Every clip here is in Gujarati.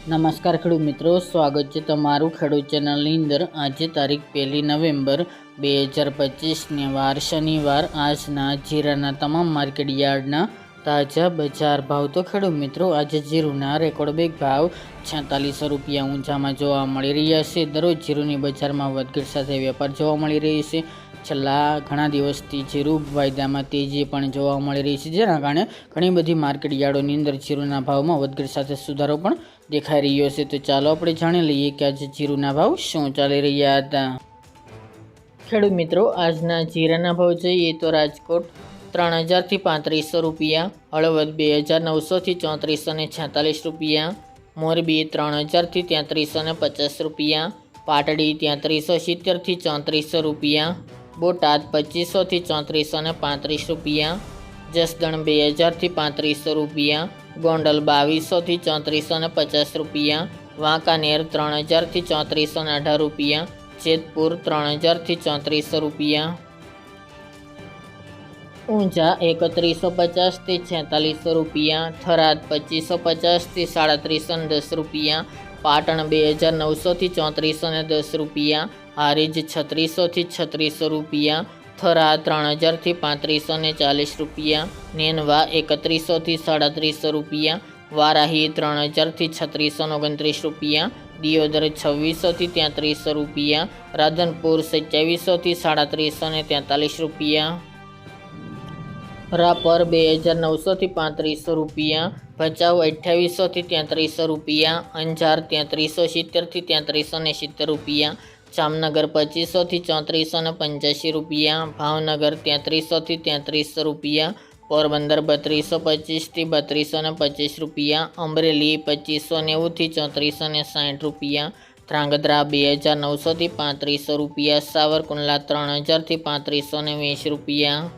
નમસ્કાર ખેડૂત મિત્રો, સ્વાગત છે તમારું ખેડૂત ચેનલની અંદર। આજે તારીખ 1 નવેમ્બર 2025ને વાર શનિવાર। આજના જીરાના તમામ માર્કેટ યાર્ડના તાજા બજાર ભાવ। તો ખેડૂત મિત્રો, આજે જીરુના રેકોર્ડ બ્રેક ભાવ 4600 રૂપિયા ઊંચામાં જોવા મળી રહ્યા છે। દરરોજ જીરુની બજારમાં વધઘટ સાથે વેપાર જોવા મળી રહ્યો છે। છેલ્લા ઘણા દિવસથી જીરુ વાયદામાં તેજી પણ જોવા મળી રહી છે, જેના કારણે ઘણી બધી માર્કેટ યાર્ડોની અંદર જીરુના ભાવમાં વધઘટ સાથે સુધારો પણ દેખાઈ રહ્યો છે। તો ચાલો આપણે જાણી લઈએ કે આજે જીરુના ભાવ શું ચાલી રહ્યા હતા। ખેડૂત મિત્રો, આજના જીરાના ભાવ જોઈએ તો રાજકોટ 3000 થી 3500 રૂપિયા, હળવદ 2900 થી 3446 રૂપિયા, મોરબી 3000 થી 3350 રૂપિયા, પાટડી 3370 થી 3400 રૂપિયા, બોટાદ 2500 થી 3435 રૂપિયા, જસદણ 2000 થી 3500 રૂપિયા, ગોંડલ 2200 થી 3450 રૂપિયા, વાંકાનેર 3000 થી 3418 રૂપિયા, જેતપુર 3000 થી 3400 રૂપિયા, ઊંઝા 3150 થી 4600 રૂપિયા, થરાદ 2550 થી 3710 રૂપિયા, પાટણ 2900 થી 3410 રૂપિયા, હારીજ 3600 થી 3600 રૂપિયા, થરા 3000 થી 3540 રૂપિયા, નેનવા 3100 થી 3700 રૂપિયા, વારાહી 3000 થી 3629 રૂપિયા, દિયોદર 2600 થી 3300 રૂપિયા, રાધનપુર 2700 થી 3743 રૂપિયા, રાપર 2900 થી 3500 રૂપિયા, ભચાઉ 2800 થી 3300 રૂપિયા, અંજાર 3370 થી 3370 રૂપિયા, જામનગર 2500 થી 3485 રૂપિયા, ભાવનગર 3300 થી 3300 રૂપિયા, પોરબંદર 3225 થી 3225 રૂપિયા, અમરેલી 2590 થી 3460 રૂપિયા, ધ્રાંગધ્રા 2900 થી 3500 રૂપિયા, સાવરકુંડલા 3000 થી 3520 રૂપિયા,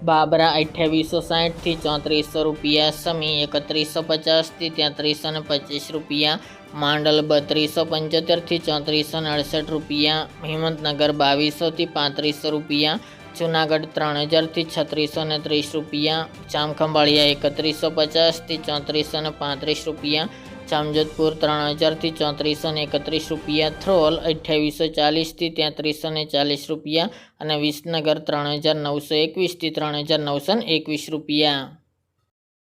બાબરા 2860 થી 3400 રૂપિયા, સમી 3150 થી 3325 રૂપિયા, માંડલ 3275 થી 3468 રૂપિયા, હિંમતનગર 2200 થી 3500 રૂપિયા, જુનાગઢ 3000 થી 3630 રૂપિયા, જામખંભાળિયા 3150 થી 3435 રૂપિયા, જામજોધપુર 3000 થી 3431 રૂપિયા, થ્રોલ 2840 થી 3340 રૂપિયા અને વિસનગર 3921 થી 3921 રૂપિયા।